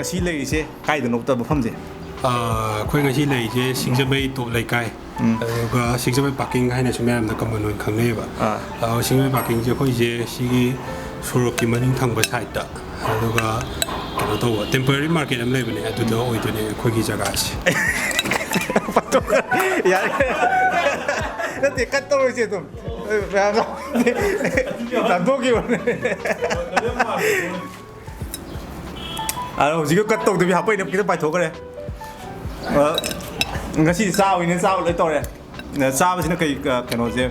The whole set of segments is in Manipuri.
ꯉꯁꯤ ꯂꯩꯔꯤꯁꯦ ꯀꯥꯏꯗꯅꯣ ꯃꯐꯝꯁꯦ ꯑꯩꯈꯣꯏ ꯉꯁꯤ ꯂꯩꯔꯤꯁꯦ ꯁꯤꯡꯖꯃꯩ ꯇꯣꯞ ꯂꯩꯀꯥꯏ ꯑꯗꯨꯒ ꯁꯤꯡꯖꯃꯩ ꯄꯥꯔꯀꯤꯡ ꯍꯥꯏꯅꯁꯨ ꯃꯌꯥꯝꯅ ꯀꯃꯟ ꯑꯣꯏꯅ ꯈꯪꯅꯩꯑꯕ ꯁꯤꯡꯖꯃꯩ ꯄꯥꯔꯀꯤꯡꯁꯦ ꯑꯩꯈꯣꯏꯁꯦ ꯁꯤꯒꯤ ꯁꯣꯔꯣꯛꯀꯤ ꯃꯅꯤꯡ ꯊꯪꯕ ꯁꯥꯏꯗꯇ ꯑꯗꯨꯒ ꯀꯩꯅꯣ ꯇꯧꯕ ꯇꯦꯝꯄꯔꯔꯤ ꯃꯥꯔꯀꯦꯠ ꯑꯃ ꯂꯩꯕꯅꯦ ꯑꯗꯨꯗ ꯑꯣꯏꯗꯣꯏꯅꯦ ꯑꯩꯈꯣꯏꯒꯤ ꯖꯒꯥꯁꯦ ꯌꯥꯔꯦ ꯅꯠꯇꯦ ꯀꯠ ꯇꯧꯔꯣꯏꯁꯦ ꯑꯗꯨꯝ ꯇꯥꯟꯊꯣꯛꯈꯤꯕꯅꯦ ꯍꯧꯖꯤꯛꯀ ꯀꯠ ꯇꯧꯗꯕꯤ ꯍꯥꯞꯄꯩꯅ ꯈꯤꯇꯪ ꯄꯥꯏꯊꯣꯛꯈ꯭ꯔꯦ ꯉꯁꯤ ꯆꯥꯕꯩꯅꯦ ꯆꯥꯕ ꯂꯣꯏ ꯇꯧꯔꯦ ꯆꯥꯕꯁꯤꯅ ꯀꯩ ꯀꯩꯅꯣꯁꯦ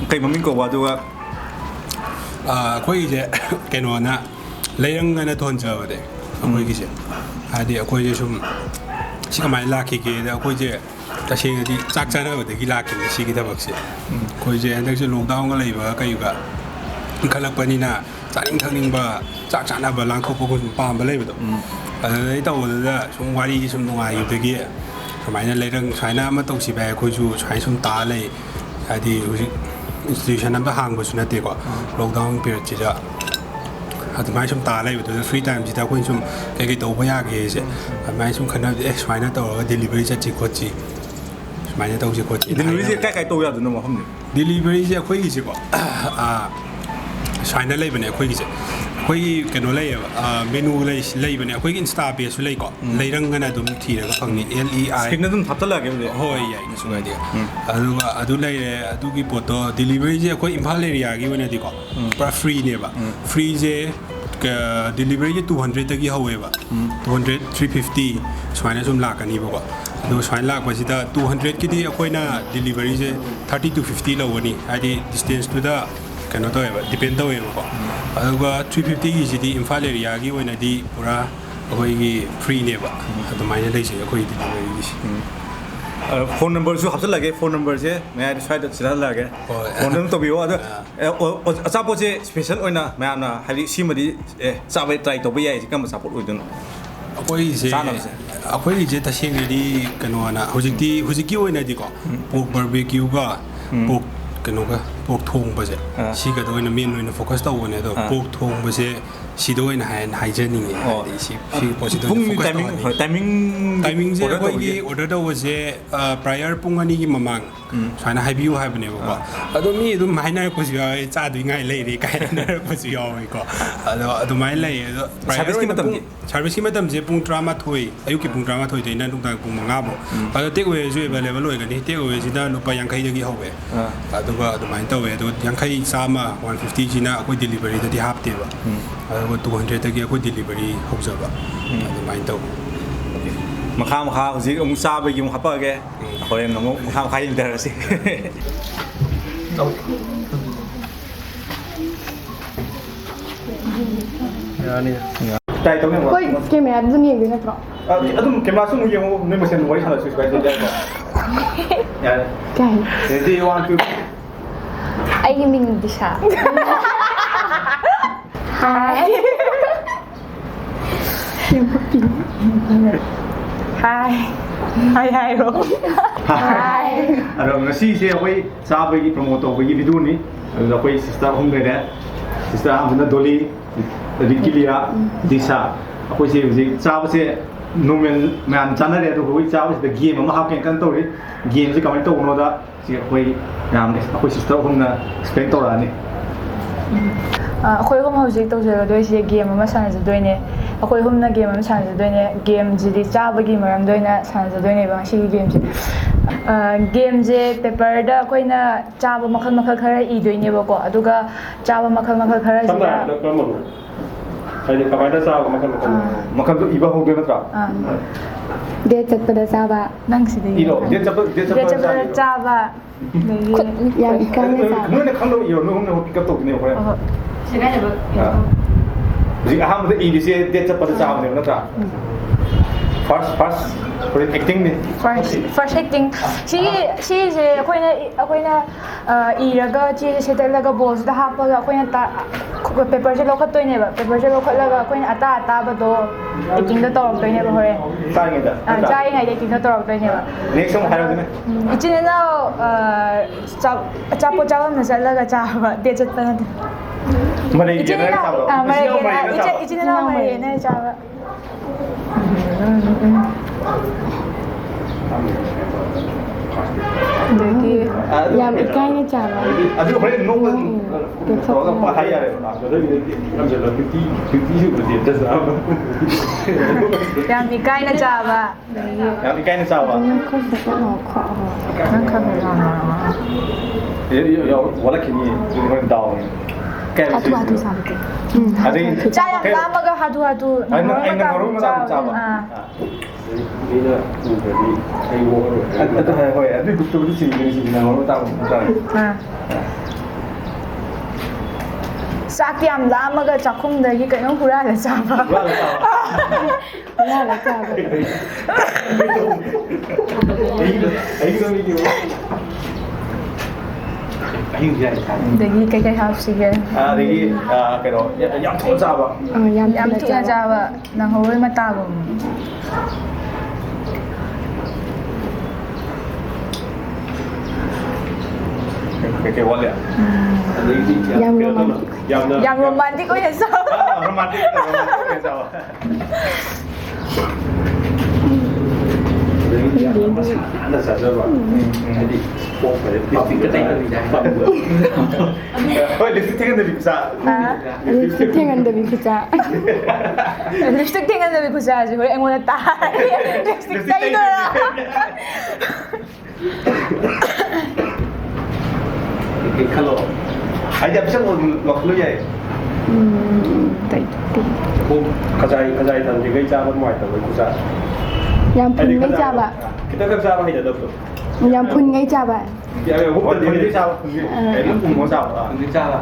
ꯀꯩ ꯃꯃꯤꯡ ꯀꯧꯕ ꯑꯗꯨꯒ ꯑꯩꯈꯣꯏꯒꯤꯁꯦ ꯀꯩꯅꯣꯅ ꯂꯩꯔꯪꯒꯅ ꯊꯣꯟꯖꯕꯅꯦ ꯑꯩꯈꯣꯏꯒꯤꯁꯦ ꯍꯥꯏꯗꯤ ꯑꯩꯈꯣꯏꯁꯦ ꯁꯨꯝ ꯁꯤ ꯀꯃꯥꯏꯅ ꯂꯥꯛꯈꯤꯒꯦꯗ ꯑꯩꯈꯣꯏꯁꯦ ꯇꯁꯦꯡꯅꯗꯤ ꯆꯥꯛ ꯆꯥꯅꯕꯗꯒꯤ ꯂꯥꯛꯈꯤꯕꯅꯦ ꯁꯤꯒꯤ ꯊꯕꯛꯁꯦ ꯑꯩꯈꯣꯏꯁꯦ ꯍꯟꯗꯛꯁꯦ ꯂꯣꯛꯗꯥꯎꯟꯒ ꯂꯩꯕ ꯀꯩꯒ ꯏꯟꯈꯠꯂꯛꯄꯅꯤꯅ ꯆꯥꯅꯤꯡ ꯊꯛꯅꯤꯡꯕ ꯆꯥꯛ ꯆꯥꯅꯕ ꯂꯥꯡꯊꯣꯛꯄ ꯁꯨꯝ ꯄꯥꯝꯕ ꯂꯩꯕꯗꯣ ꯑꯗꯨꯗꯩ ꯇꯧꯕꯗꯨꯗ ꯁꯨꯝ ꯋꯥꯔꯤꯁꯦ ꯁꯨꯝ ꯅꯨꯡꯉꯥꯏꯈꯤꯕꯗꯒꯤ ꯁꯨꯃꯥꯏꯅ ꯂꯩꯔꯪ ꯁꯨꯃꯥꯏꯅ ꯑꯃ ꯇꯧꯁꯤ ꯚꯥꯏ ꯑꯩꯈꯣꯏꯁꯨ ꯁꯨꯃꯥꯏꯅ ꯁꯨꯝ ꯇꯥ ꯂꯩ ꯍꯥꯏꯗꯤ ꯍꯧꯖꯤꯛ ꯏꯟꯁꯇꯤꯇ꯭ꯌꯨꯁꯟ ꯑꯝꯇ ꯍꯥꯡꯕꯁꯨ ꯅꯠꯇꯦꯀꯣ ꯂꯣꯛꯗꯥꯎꯟ ꯄꯤꯔꯤꯌꯠꯁꯤꯗ ꯑꯗꯨꯃꯥꯏꯅ ꯁꯨꯝ ꯇꯥ ꯂꯩꯕꯗꯨꯗ ꯐ꯭ꯔꯤ ꯇꯥꯏꯝꯁꯤꯗ ꯑꯩꯈꯣꯏꯅ ꯁꯨꯝ ꯀꯩꯀꯩ ꯇꯧꯕ ꯌꯥꯒꯦꯁꯦ ꯑꯗꯨꯃꯥꯏꯅ ꯁꯨꯝ ꯈꯟꯅꯕꯗꯤ ꯁꯨꯃꯥꯏꯅ ꯇꯧꯔꯒ ꯗꯦꯂꯤꯚꯔꯤ ꯆꯠꯁꯤ ꯈꯣꯠꯁꯤ ꯁꯨꯃꯥꯏꯅ ꯇꯧꯁꯤ ꯈꯣꯠꯁꯤ ꯗꯦꯂꯤꯚꯔꯤꯁꯦ ꯀꯥꯏ ꯇꯧ ꯌꯥꯗꯣꯏꯅꯣ ꯃꯐꯝꯁꯦ ꯗꯦꯂꯤꯚꯔꯤꯁꯦ ꯑꯩꯈꯣꯏꯒꯤꯁꯦꯀꯣ ꯁꯨꯃꯥꯏꯅ ꯂꯩꯕꯅꯦ ꯑꯩꯈꯣꯏꯒꯤꯁꯦ ꯑꯩꯈꯣꯏꯒꯤ ꯀꯩꯅꯣ ꯂꯩꯌꯦꯕ ꯃꯦꯅꯨ ꯂꯩꯕꯅꯦ ꯑꯩꯈꯣꯏꯒꯤ ꯏꯟꯁꯇꯥ ꯄꯦꯖꯁꯨ ꯂꯩꯀꯣ ꯂꯩꯔꯪꯒꯅ ꯑꯗꯨꯝ ꯊꯤꯔꯒ ꯐꯪꯅꯤ LEI ꯁ꯭ꯀ꯭ꯔꯤꯟꯗ ꯑꯗꯨꯝ ꯍꯥꯞꯆꯜꯂꯛꯑꯒꯦ ꯍꯣꯏ ꯌꯥꯏ ꯀꯩꯁꯨ ꯀꯥꯏꯗꯦ ꯑꯗꯨꯒ ꯑꯗꯨ ꯂꯩꯔꯦ ꯑꯗꯨꯒꯤ ꯄꯣꯠꯇꯣ ꯗꯦꯂꯤꯚꯔꯤꯁꯦ ꯑꯩꯈꯣꯏ ꯏꯝꯐꯥꯜ ꯑꯦꯔꯤꯌꯥꯒꯤ ꯑꯣꯏꯅꯗꯤꯀꯣ ꯄꯨꯔꯥ ꯐ꯭ꯔꯤꯅꯦꯕ ꯐ꯭ꯔꯤꯁꯦ ꯗꯦꯂꯤꯚꯔꯤꯁꯦ 200ꯗꯒꯤ ꯍꯧꯋꯦꯕ 200 350 ꯁꯨꯃꯥꯏꯅ ꯁꯨꯝ ꯂꯥꯛꯀꯅꯤꯕꯀꯣ ꯑꯗꯨꯒ ꯁꯨꯃꯥꯏꯅ ꯂꯥꯛꯄꯁꯤꯗ 200ꯀꯤꯗꯤ ꯑꯩꯈꯣꯏꯅ ꯗꯦꯂꯤꯚꯔꯤꯁꯦ 30 to 50 ꯂꯧꯒꯅꯤ ꯍꯥꯏꯗꯤ ꯗꯤꯁꯇꯦꯟꯁꯇꯨꯗ ꯀꯩꯅꯣ ꯇꯧꯋꯦꯕ ꯗꯤꯄꯦꯟ ꯇꯧꯋꯦꯕꯀꯣ ꯑꯗꯨꯒ 350ꯒꯤꯁꯤꯗꯤ ꯏꯝꯐꯥꯜ ꯑꯦꯔꯤꯌꯥꯒꯤ ꯑꯣꯏꯅꯗꯤ ꯄꯨꯔꯥ ꯑꯩꯈꯣꯏꯒꯤ ꯐ꯭ꯔꯤꯅꯦꯕ ꯑꯗꯨꯃꯥꯏꯅ ꯂꯩꯖꯩ ꯑꯩꯈꯣꯏꯒꯤ ꯗꯦꯂꯤꯚꯔꯤꯒꯤꯁꯤ ꯐꯣꯟ ꯅꯝꯕꯔꯁꯨ ꯍꯥꯞꯆꯜꯂꯒꯦ ꯐꯣꯟ ꯅꯝꯕꯔꯁꯦ ꯃꯌꯥꯏꯗ ꯁ꯭ꯋꯥꯏꯗ ꯁꯤꯜꯍꯜꯂꯛꯑꯒꯦ ꯐꯣꯟ ꯑꯗꯨꯝ ꯇꯧꯕꯤꯌꯣ ꯑꯗꯣ ꯑꯆꯥꯄꯣꯠꯁꯦ ꯁ꯭ꯄꯦꯁꯦꯜ ꯑꯣꯏꯅ ꯃꯌꯥꯝꯅ ꯍꯥꯏꯗꯤ ꯁꯤꯃꯗꯤ ꯆꯥꯕ ꯇ꯭ꯔꯥꯏ ꯇꯧꯕ ꯌꯥꯏꯁꯦ ꯀꯔꯝꯕ ꯑꯆꯥꯄꯣꯠ ꯑꯣꯏꯗꯣꯏꯅꯣ ꯑꯩꯈꯣꯏꯒꯤꯁꯦ ꯇꯁꯦꯡꯅꯗꯤ ꯀꯩꯅꯣꯅ ꯍꯧꯖꯤꯛꯀꯤ ꯑꯣꯏꯅꯗꯤꯀꯣ ꯄꯣꯛ ꯕꯥꯔꯕꯦꯀ꯭ꯌꯨꯒ ꯄꯣꯛ ꯀꯩꯅꯣꯒ ꯄꯣꯛ ꯊꯣꯡꯕꯁꯦ ꯁꯤꯒꯗ ꯑꯣꯏꯅ ꯃꯦꯟ ꯑꯣꯏꯅ ꯐꯣꯀꯁ ꯇꯧꯕꯅꯦ ꯑꯗꯣ ꯄꯣꯛ ꯊꯣꯡꯕꯁꯦ ꯁꯤꯗ ꯑꯣꯏꯅ ꯍꯥꯏꯖꯅꯤꯡꯉꯦ ꯍꯥꯏꯗꯤ ꯁꯤ ꯄꯣꯠꯁꯤꯗ ꯇꯥꯏꯃꯤꯡꯁꯦ ꯑꯩꯈꯣꯏꯒꯤ ꯑꯣꯔꯗꯔ ꯇꯧꯕꯁꯦ ꯄ꯭ꯔꯥꯏꯌꯔ ꯄꯨꯡ 2ꯒꯤ ꯃꯃꯥꯡ ꯁꯨꯃꯥꯏꯅ ꯍꯥꯏꯕꯤꯌꯨ ꯍꯥꯏꯕꯅꯦꯕꯀꯣ ꯑꯗꯣ ꯃꯤ ꯑꯗꯨꯝ ꯍꯥꯏꯅꯔꯛꯄꯁꯨ ꯌꯥꯎꯋꯦ ꯆꯥꯗꯣꯏꯉꯥꯏ ꯂꯩꯔꯦ ꯀꯥꯏ ꯍꯥꯏꯅꯔꯛꯄꯁꯨ ꯌꯥꯎꯋꯦꯀꯣ ꯑꯗꯣ ꯑꯗꯨꯃꯥꯏꯅ ꯂꯩꯌꯦ ꯑꯗꯣ ꯁꯥꯔꯚꯤꯁꯀꯤ ꯃꯇꯝꯁꯦ ꯄꯨꯡ 11 ꯑꯌꯨꯛꯀꯤ ꯄꯨꯡ 11ꯗꯩꯅ ꯅꯨꯡꯗꯥꯡ ꯄꯨꯡ 5ꯐꯥꯎ ꯑꯗꯣ ꯇꯦꯛ ꯑꯋꯦꯁꯨ ꯑꯦꯚꯥꯏꯂꯦꯕꯜ ꯑꯣꯏꯒꯅꯤ ꯇꯦꯛ ꯑꯋꯦꯁꯤꯅ ꯂꯨꯄꯥ 50ꯗꯒꯤ ꯍꯧꯋꯦ ꯑꯗꯨꯒ ꯑꯗꯨꯃꯥꯏꯅ ꯇꯧꯋꯦ ꯑꯗꯣ 50 100 150ꯁꯤꯅ ꯑꯩꯈꯣꯏ ꯗꯦꯂꯤꯚꯔꯤꯗꯗꯤ ꯍꯥꯞꯇꯦꯕ ꯑꯗꯨꯒ 200ꯗꯒꯤ ꯑꯩꯈꯣꯏ ꯗꯦꯂꯤꯚꯔꯤ ꯍꯧꯖꯕ ꯑꯗꯨꯃꯥꯏꯅ ꯇꯧꯋꯦ ꯃꯈꯥ ꯍꯧꯖꯤꯛ ꯑꯃꯨꯛ ꯆꯥꯕꯒꯤ ꯑꯃꯨꯛ ꯍꯥꯞꯄꯛꯑꯒꯦ ꯍꯣꯔꯦꯟ ꯑꯃꯨꯛ ꯃꯈꯥ ꯌꯦꯡꯊꯔꯁꯤ ꯌꯥꯅꯤ ꯇ꯭ꯔꯥꯏ ꯇꯧꯅꯦ ꯍꯣꯏ ꯀꯦꯃꯦꯔꯥꯗ ꯑꯗꯨꯝ ꯌꯦꯡꯗꯣꯏ ꯅꯠꯇ꯭ꯔꯣ ꯑꯗꯨꯝ ꯀꯦꯃꯦꯔꯥꯁꯨ ꯑꯃꯨꯛ ꯌꯦꯡꯉꯣ ꯅꯣꯏ ꯃꯁꯦꯟ ꯋꯥꯔꯤ ꯁꯥꯟꯅꯁꯨ ꯀꯩꯁꯨ ꯀꯥꯏꯗꯦ ꯌꯥꯔꯦ ꯀꯥꯏ ꯔꯦꯗꯤ 1 2 ꯑꯩꯒꯤ ꯃꯤꯡ ꯗꯤꯁꯥ ꯍꯥꯏ ꯍꯥꯏꯔꯣ ꯑꯗꯣ ꯉꯁꯤꯁꯦ ꯑꯩꯈꯣꯏ ꯆꯥꯕꯒꯤ ꯄ꯭ꯔꯣꯃꯣꯠ ꯇꯧꯕꯒꯤ ꯚꯤꯗꯤꯑꯣꯅꯤ ꯑꯗꯨꯗ ꯑꯩꯈꯣꯏ ꯁꯤꯁꯇꯔ ꯑꯍꯨꯝ ꯂꯩꯔꯦ ꯁꯤꯁꯇꯔ ꯑꯍꯨꯝꯁꯤꯅ ꯗꯣꯂꯤ ꯔꯤꯀꯤꯂꯤꯌꯥ ꯗꯤꯁꯥ ꯑꯩꯈꯣꯏꯁꯦ ꯍꯧꯖꯤꯛ ꯆꯥꯕꯁꯦ ꯅꯣꯔꯃꯦꯜ ꯃꯌꯥꯝ ꯆꯥꯅꯔꯦ ꯑꯗꯨꯒ ꯑꯩꯈꯣꯏ ꯆꯥꯕꯁꯤꯗ ꯒꯦꯝ ꯑꯃ ꯍꯥꯞꯀꯦꯅ ꯀꯟꯅ ꯇꯧꯔꯤ ꯒꯦꯝꯁꯦ ꯀꯃꯥꯏꯅ ꯇꯧꯕꯅꯣꯗ ꯁꯤ ꯑꯩꯈꯣꯏ ꯃꯌꯥꯝ ꯑꯩꯈꯣꯏ ꯁꯤꯁꯇꯔ ꯑꯍꯨꯝꯅ ꯑꯦꯛꯁꯄ꯭ꯂꯦꯟ ꯇꯧꯔꯛꯑꯅꯤ ꯑꯩꯈꯣꯏ ꯑꯍꯨꯝ ꯍꯧꯖꯤꯛ ꯇꯧꯖꯒꯗꯣꯏꯁꯦ ꯒꯦꯝ ꯑꯃ ꯁꯥꯟꯅꯖꯗꯣꯏꯅꯦ ꯑꯩꯈꯣꯏ ꯑꯍꯨꯝꯅ ꯒꯦꯝ ꯑꯃ ꯁꯥꯟꯅꯖꯗꯣꯏꯅꯦ ꯒꯦꯝꯁꯤꯗꯤ ꯆꯥꯕꯒꯤ ꯃꯔꯝꯗ ꯑꯣꯏꯅ ꯁꯥꯟꯅꯖꯗꯣꯏꯅꯦꯕ ꯉꯁꯤꯒꯤ ꯒꯦꯝꯁꯦ ꯒꯦꯝꯁꯦ ꯄꯦꯄꯔꯗ ꯑꯩꯈꯣꯏꯅ ꯆꯥꯕ ꯃꯈꯜ ꯈꯔ ꯏꯗꯣꯏꯅꯦꯕꯀꯣ ꯑꯗꯨꯒ ꯆꯥꯕ ꯃꯈꯜ ꯈꯔꯁꯤꯗ ꯍꯥꯏꯗꯤ ꯀꯃꯥꯏꯅ ꯆꯥꯕ ꯃꯈꯜꯗꯣ ꯏꯕ ꯍꯧꯗꯣꯏ ꯅꯠꯇ꯭ꯔꯥ ꯗꯦꯠ ꯆꯠꯄꯗ ꯆꯥꯕ ꯅꯪꯁꯤꯗꯤ ꯗꯦꯠ ꯆꯠꯄꯗ ꯆꯥꯕ ꯌꯥꯝ ꯏꯀꯥꯏꯅ ꯆꯥꯕ ꯅꯣꯏꯅ ꯈꯪꯗꯕ ꯏꯔꯣ ꯅꯣꯏꯅ ꯄꯤꯛ ꯑꯞ ꯇꯧꯗꯣꯏꯅꯦ ꯍꯣꯔꯦꯟ ꯍꯧꯖꯤꯛ ꯑꯍꯥꯟꯕꯗ ꯏꯔꯤꯁꯦ ꯗꯦꯠ ꯆꯠꯄꯗ ꯆꯥꯕꯅꯦꯕ ꯅꯠꯇ꯭ꯔꯥ ꯐꯥꯔꯁ ꯑꯦꯛꯇꯤꯡꯅꯤ ꯐꯥꯔꯁ ꯑꯦꯛꯇꯤꯡ ꯁꯤꯁꯦ ꯑꯩꯈꯣꯏꯅ ꯏꯔꯒ ꯆꯦꯁꯦ ꯁꯦꯠꯇꯠꯂꯒ ꯕꯣꯜꯁꯤꯗ ꯍꯥꯞꯄꯒ ꯑꯩꯈꯣꯏꯅ ꯄꯦꯄꯔꯁꯦ ꯂꯧꯈꯠꯇꯣꯏꯅꯦꯕ ꯄꯦꯄꯔꯁꯦ ꯂꯧꯈꯠꯂꯒ ꯑꯩꯈꯣꯏꯅ ꯑꯇꯥꯕꯗꯣ ꯑꯦꯛꯇꯤꯡꯗ ꯇꯧꯔꯛꯇꯣꯏꯅꯦꯕ ꯍꯣꯔꯦꯟ ꯆꯥꯔꯤꯉꯩꯗ ꯑꯦꯛꯇꯤꯡꯗ ꯇꯧꯔꯛꯇꯣꯏꯅꯦꯕ ꯅꯦꯛꯁ ꯑꯃꯨꯛ ꯍꯥꯏꯔꯛꯑꯣꯅꯦ ꯏꯆꯤꯟ ꯏꯅꯥꯎ ꯑꯆꯥꯄꯣꯠ ꯆꯥꯐꯝꯗ ꯆꯠꯂꯒ ꯆꯥꯕ ꯗꯦꯠ ꯆꯠꯄ ꯅꯠꯇꯦ Marigena chaba. Marigena ichina Marigena chaba. Dagi Yam ikai na chaba. Adu hore no so pa haya re na so ni am je la fifty ju de das na Yam ikai na chaba. Yam ikai na chaba. Ko sa ka no kho. Nan ka na. Yo wala kini ni dao. Hatu sabi ko. Adi Chaya lamaga hatu. Ay ngaru ma chaba. Ini udah ayo ada hoy ada betul betul sini ngaru tahu. Sakyam lamaga chakum dagi kaino hura la chaba. Hura la chaba. Dagi kai hapsige. Dagi kero yang thon chaba. Yam thon chaba nang hoi mata gum. Cái quán lẹ. Yang romantic có hiện sao? Romantic hiện sao? Nó sẽ rơi vào. Đi bộ phải lipstick cái tay nó bị dài. Ôi lipstick cái này bị sao? Lipstick tinggal dari kita. Lipstick tinggal dari kusa sih. Yang mau tahan. Lipstick tay itu lah. Cái color. Ai đẹp chắc một lọc lưỡi vậy. Tay. Không, cái thằng thì gây ra bên ngoài tầm với quốc gia. Yang pun ngay chaba. Kita kan sama hidup tu. Yang pun ngay chaba. Ya, bukan dia sao? Cái lúc cùng có sao? Dia sao?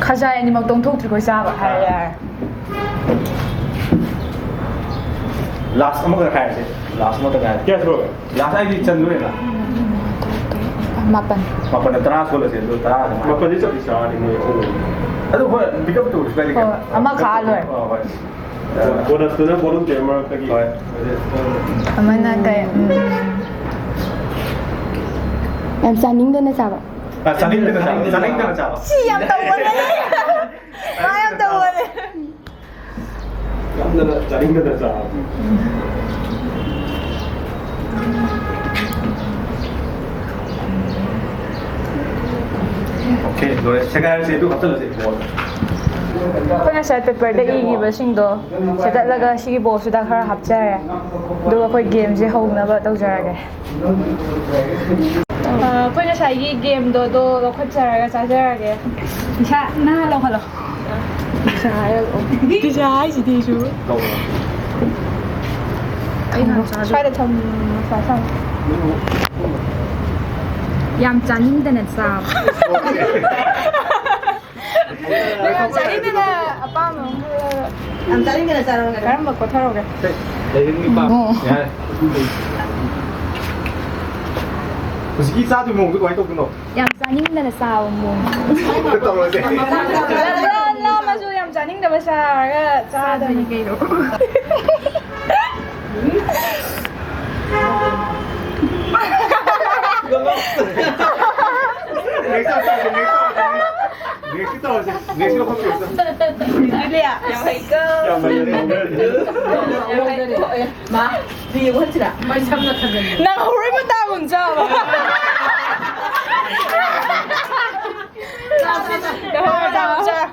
Khajai ni mag tong thuk tri ko sa ba hai. Last mo ka kaya sih. Last mo ka kaya. Yes bro. Last ay di chan dulu na. Mapan. Mapan na teras ko sih, do teras. Mapan di sa di mo. Aduh, kau bigam tu, sekali kan. Ama kha loi. Bonus tu na bonus gamer lagi. Ama na kay. Yang saning dan chaba. Saling kena sao? Siam tahu ni. Siam tahu ni. Saling kena sao? Okay, rồi sẽ cái gì tu học rất là dễ. Kung sa paper da igiba singdo sa talaga sige boss da khara hapcha do ko game je hong na ba tau jarage kung sa igi game do lo khacharaga sa jarage sa na lo halo sa ayo di sa ai si di su ai na sa try to thom sa sa yam chaning da net sa Yang cari ni dah apa mau? Yang cari ni dah cara mana? Sekarang mau kotor orang. Dari ni pak. Ya. Mesti satu mung tu kau itu kena. Yang cari ni dah sawo mung. Betul lah sih. Lah masuk yang cari dah besar ke? Cara ni kiro. Next ko ko. Liya, yang baikal. Yang Ma, di ko sila. May sam na tagal. Nang huri mo tamong job.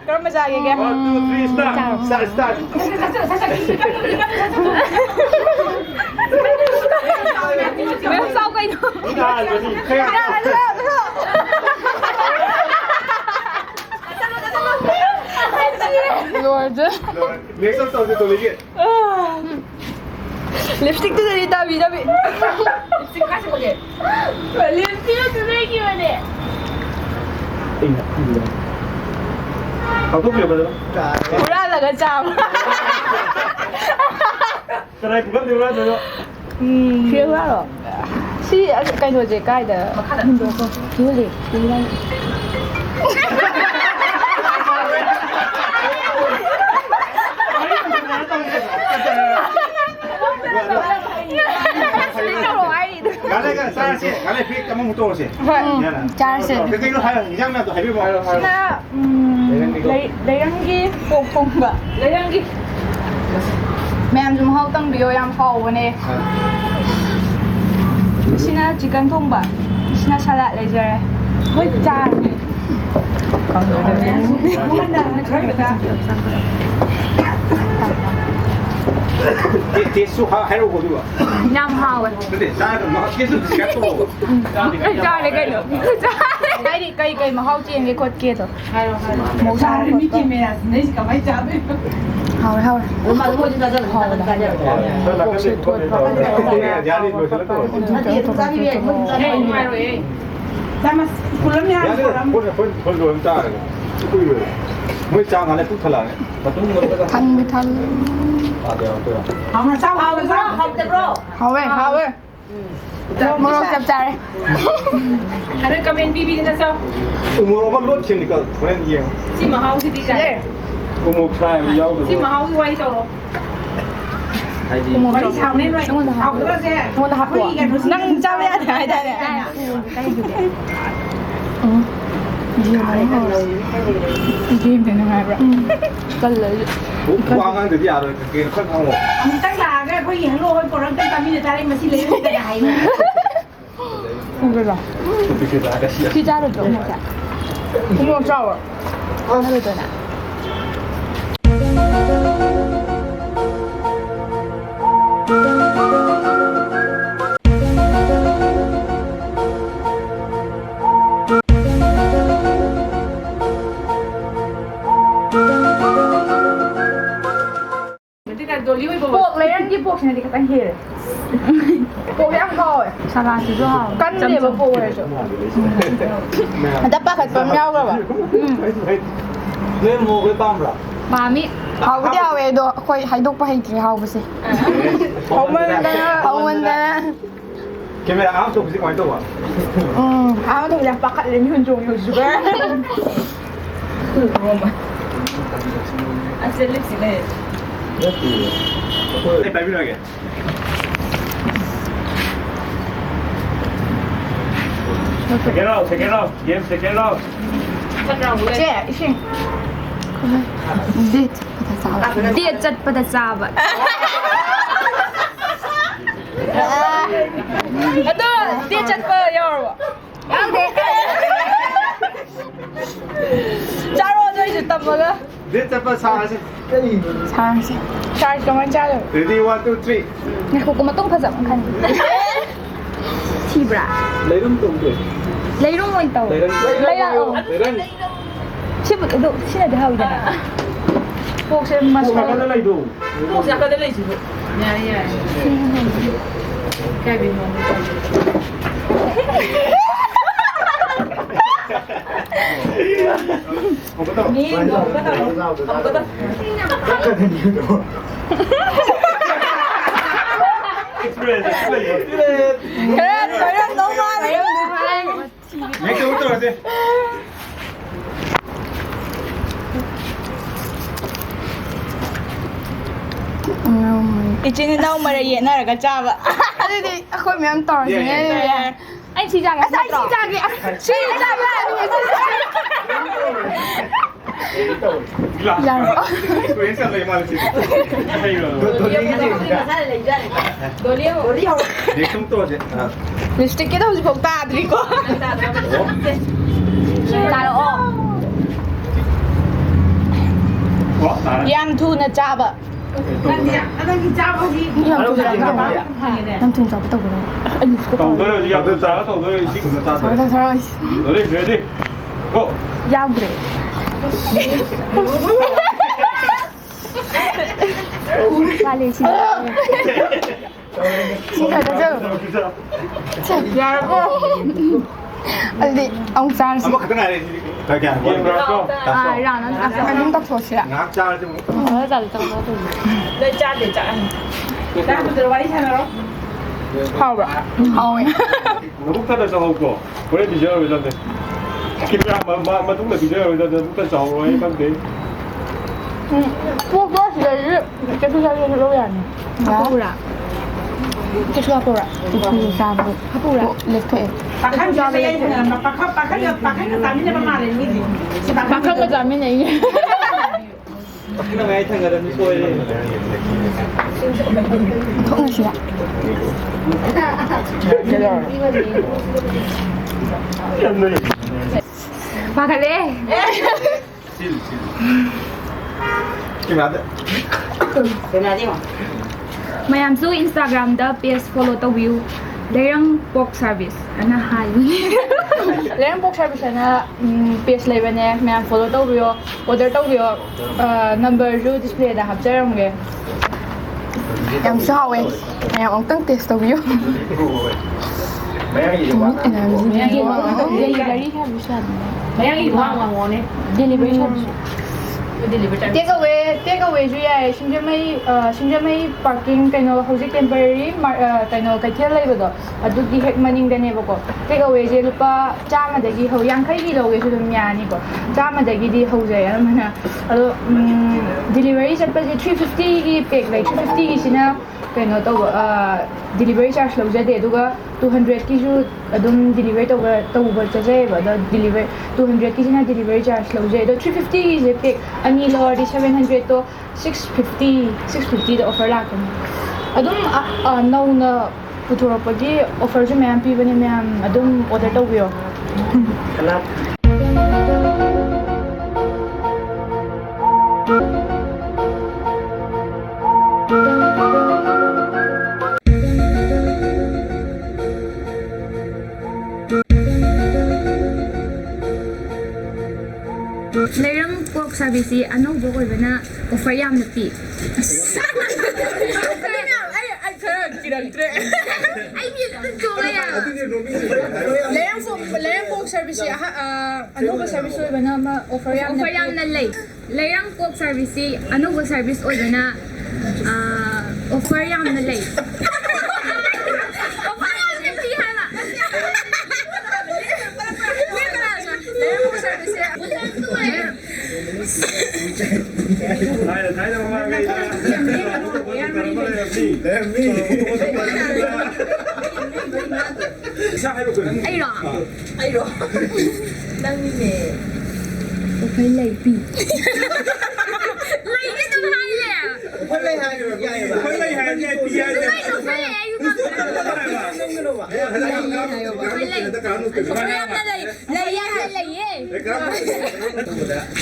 Kau macam lagi kan? 1, 2, 3 start. Kau sao kau itu? Lord. Next time tahu tu lagi. Lipstick tu dari tapi. Lipstick kasih boleh. Lipstick tu dari gimana? Ingat. Kau tu boleh betul? Kurang lah kacau. Kerai bukan dia orang tu. Phía quá rồi. Si cái đồ gì cái đó. Chú gì? Chú đây. Cái này 싸라시 갈래 피 까만 못 떠오시. 미안해. 잘했어. 근데 이거 하여 이장면도 해비 뭐. Sina Leiruung pok thongba. Leiruung Ma'am zum hau tang bio yam hau bane. Sina chicken thongba. Sina salad lejare. Hoi cha. 계속 하려고 그러고. Yam hau. 근데 싸는 막 계속 계속. Cha le kai no. Kai mà hau chiên cái cột kia thôi. Màu sao Mì kim mè này chỉ có mấy cháo thôi. hau hau. Mà thôi chúng ta rất là hò là cả nhà. 야리 뭐 쓸 거. Ra đi về, mình ra đây. Ra mà cuốn nha. 야리 본 돈 따라. 그거 뭐 짱 안에 붙을라. Thằng mới thằng. Không là sao hò bro, không được bro. Hậu ơi. Mua rau chập chả đây. Ada comment bibi kita sao? 뭐가 롯 치니까 그런 이유. Si mà hao thì đi cả. 뭐 트라이 야고. Si mà hao quay sao? Mà đi sao nên rồi. Học cái đó xe. Mua là hạt Có gì cả nó Nang cha ya đây đây. Game này ngai bro. Cần lấy. quang được giờ rồi cái khăn không một. mình tăng là cái có gì hắn lôi còn đang tăng ta mình ra đây mà xin lấy cái này. Không được rồi. Khi cha được rồi không cha. Không có trâu à? Nó được rồi nè. Buộc lấy ăn đi buộc này thì các anh hiểu. Buộc ăn thôi. Sao là chỉ cho cắn để mà buộc rồi chứ. Người ta bắt phải bấm nhau rồi. nên mua cái bom rồi. Mà mi. Hậu cái điều về đồ khơi hay đục hay thì hậu gì. Không mình đây. Hậu mình đây. cái này áo chụp gì ngoài đâu à? Áo thì là bắt lên hơn chung nhiều chứ. Anh sẽ lip xịt lên. Đây phải biết rồi kìa. Check it out, check it out, game check it out. Trẻ, xin. Dit. Sao? Tiệt chật bắt đầu sao vậy? Aduh, tiệt chật vào rồi. Ang thế. Charo cho chị tập vào đó. This apa salah sih? Sao? Charo cho mình charo. Ready 1 2 3. Này cô mà tung phải giọng khăn. Thì bra. Leiruung tung tuh. Leiruung mình tàu. Leiruung. Chứ một độ chứ là được hầu vậy. Cô xem mà Bukan ada Leiruung. Không sẽ có đến lấy chứ. Nhà nhà. Cái bình Không có đâu. Nhìn không có đâu. Không có đâu. Experience. Keren, keren đúng không? Mấy cái út rồi đi. Ichini đâu mà lại nó là cái cha vậy? Đi đi, khơi miếng tỏi gì đấy. Anh chỉ ra cái Anh chỉ ra cái. Chỉ ra cái. Gila. Experience là mà sih. Hay rồi. Đồ liêu. Để không tôi chứ. Lipstick kita harus bukta tadi kok. Taruh. Wah, salah. Yang thu na cha vậy? Anh đi cháo có gì? Năm thùng chọc tàu rồi. Tổng tôi là tôi trả tổng tôi chỉ cũng ta thôi. Thôi. Rồi đi, ready. Go. Giao kìa. Ba lê xin. Xin thật chứ. Dạ cô. Đi, ông San. Ama cái này này. Cái kia. À, ra nó ăn không tóc sốt xịa. Ngáp cha chứ. Nó ra trong đó thôi. Đây cha để cha. Đang từ đầu đi xem nào. Hầu vậy? Thôi. Nó cũng thật là sao cô. Vậy thì giờ rồi sao đây? Khi mà đúng là bây giờ rồi đúng là sao rồi không thế. Quốc đó thì là cái thứ sao lâu rồi. Đó. Cái số hapura. Itu sabu. Hapura. Let's go. ปากข้างจะไปเลยปากข้างตามนี่จะประมาณนี้สิปากข้าง Bakal ka dami na yun. Kung siya. Bakale. Gimana? Mayam su Instagram da page follow to view. Leiruung pork service. Ana hai. Leiruung pork service ana page lai bane mayam follow to view. Order to view. Number ju display da hapjarang ge. Yang sawe. Yang ongtang taste of you. Delivery service. Mayang iwang wang ni. Delivery service. Take away ju yai Sinjamai parking kaino hojik temporary kaino kaithel leibado adugi hek maning dane bako take away je lupa chama dagi ho yankai gi loge su dum yani ko chama dagi di ho jai amana ado delivery chappa je 350 gi pack like 350 gi sina kaino to delivery charge lo jade aduga 200 ki ju adum delivery to chaje ba da delivery 200 ki sina delivery charge lo jade 350 gi je pack ani lower di 700 to 650 the offer la kan adum now na puthorapagi offer ju ma'am pi bani ma'am adum order to biyo Leiruung pork service ano bo ko bana offer yam na pi. Leiruung pork service ano bo service oi bana ma offer yam na lay. Leiruung pork service ano bo service oi bana offer yam na lay. Ai rồi đang đi về phải lấy pi lấy cái tấm hai nè phải lấy hai rồi phải lấy hai nè pi hai nè phải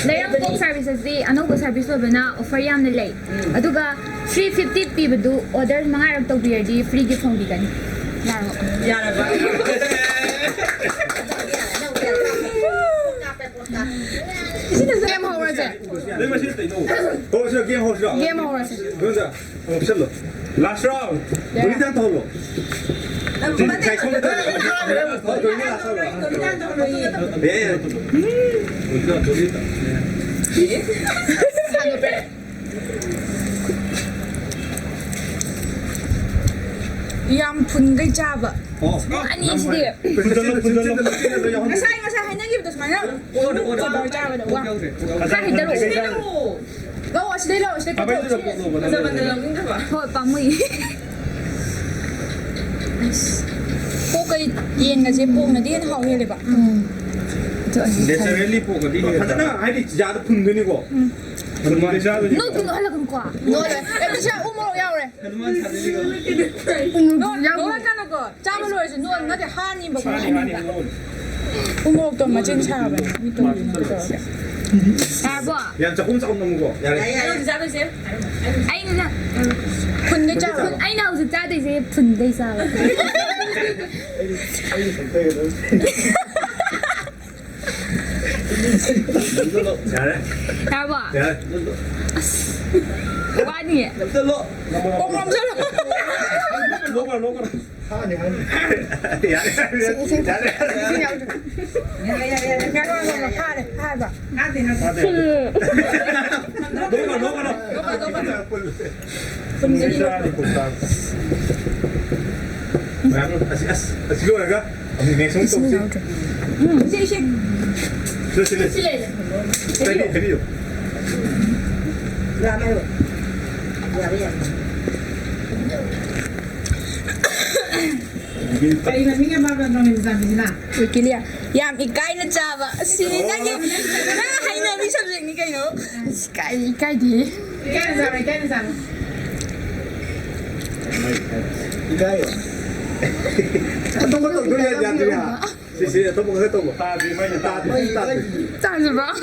Leiruung pork services di ano ko service ba na offer yam na lay aduga 350 pi badu order mga rag to beer di free gift hong bigan yara ba Game over 제. Game over 제. Last round. 우리 단 더로. 잘 손을 네. 우리가 저기 있다. yam phun cái cha ba anh nhìn gì Ngasay hainagibtos man na. cha ba wa ka hin dalo go wa sile lo sile ko thôi pang mui po cái yen cái po na din hao hele ba 내차rel리 보고 니 하나 아이디 자도 풍근이고 하루만 자도 no pin hala kan kwa No le. Em cha umo yao re. 하루만 자들이고 No la kana ko. Chama lo is no na de hani ba ko. umo to ma chen cha ba ni to à bo 야 조금 넘는 거 야, anh là phun cái cha anh nào thực ra thì sẽ phun đây sao 잘해 à bo 야 quá nhỉ Không làm sao được. 녹아 야 잘해 Nghe coi là hai ba. Ngắt thì nó 녹아 Así lo haga. A mí me son todos. Sí, sí. Pedido. Ra đây rồi. Ra đây. Kaya na minga ba nang sabi nila. Wikilia. Yam ikai na chaba. Sini nagi. Na hay na bi subject ni kayo. Ikai di. Kaya na sabi. Ikayo. Tunggu tunggu ya jangan ya. Sisi tunggu tunggu. Tadi mana tadi. 站着吧。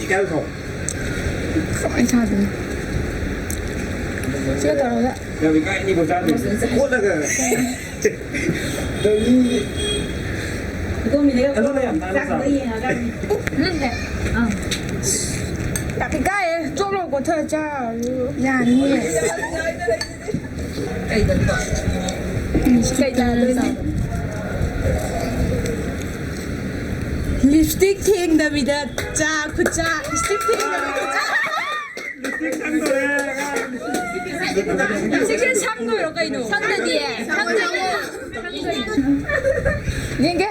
Ikayo kau. 放一下子。这个多少个？ Yang ikayo ni bukan ni. Kau nak ke? Ito minigay ko. Sakto yan. Ya ikai 做了我特价呀你。可以的，对的。Lipstick ting da vida cha kucha lipstick ting da vida lipstick 참고 이런 거 있노 상대디에 니게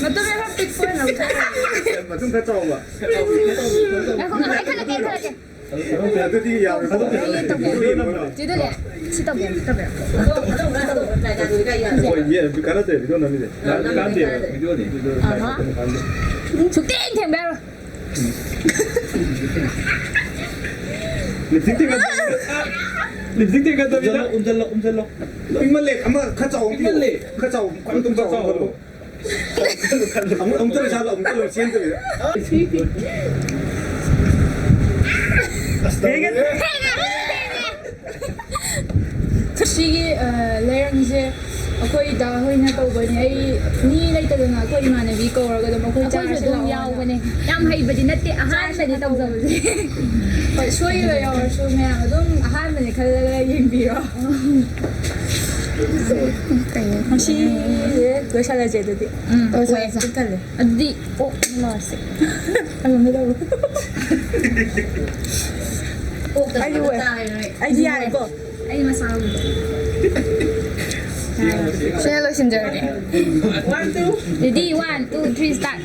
맞다면 핫픽 포인트 Macam kau tahu tak? aku nggak kan Itu dia yang tahu. 觉得脸吃到别到别 Oh iya, karena tu video nanti deh. Nanti video ni. 죽땡 템베로 Lipstick kan tu video. Umjalo. Imalik, ama kacau. Kacau. Kuantum kacau. Om terus salah, om terus sian tu. 시기 레이랑이제 ꯑꯩꯈꯣꯏ ꯗꯥ ꯍꯣꯏꯅ ꯇꯧꯕꯅꯦ ꯑꯩ ꯃꯤ ꯂꯩꯇꯗꯅ ꯑꯩꯈꯣꯏ ꯏꯃꯥꯟꯅꯕꯤ ꯀꯧꯔꯒ ꯑꯗꯨꯝ ꯑꯩꯈꯣꯏ ꯆꯥꯔꯁꯤ ꯑꯗꯨꯝ ꯌꯥꯎꯕꯅꯦ ꯌꯥꯝ ꯍꯩꯕꯗꯤ ꯅꯠꯇꯦ ꯑꯍꯥꯟꯕꯗꯤ ꯇꯧꯖꯕꯁꯦ ꯍꯣꯏ ꯁꯣꯏꯕ ꯌꯥꯎꯔꯁꯨ ꯃꯌꯥꯝ ꯑꯗꯨꯝ ꯑꯍꯥꯟꯕꯅꯦ ꯈꯜꯂꯒ ꯌꯦꯡꯕꯤꯔꯣ ꯉꯁꯤꯁꯦ ꯂꯣꯏꯁꯜꯂꯁꯦ ꯑꯗꯨꯗꯤ ꯂꯣꯏꯁꯜꯂꯁꯦ ꯊꯜꯂꯦ ꯑꯗꯨꯗꯤ ꯑꯣꯛ ꯂꯧꯔꯁꯦ ꯑꯩꯉꯣꯟꯗ ꯇꯧꯔꯣ ꯑꯩꯗꯤ ꯋꯦ ꯑꯩꯗꯤ ꯌꯥꯔꯦꯀꯣ ꯑꯩ ꯃꯁꯥ ꯁꯤꯅ ꯂꯣꯏꯁꯤꯟꯖꯔꯒꯦ Ready 1 2 3 start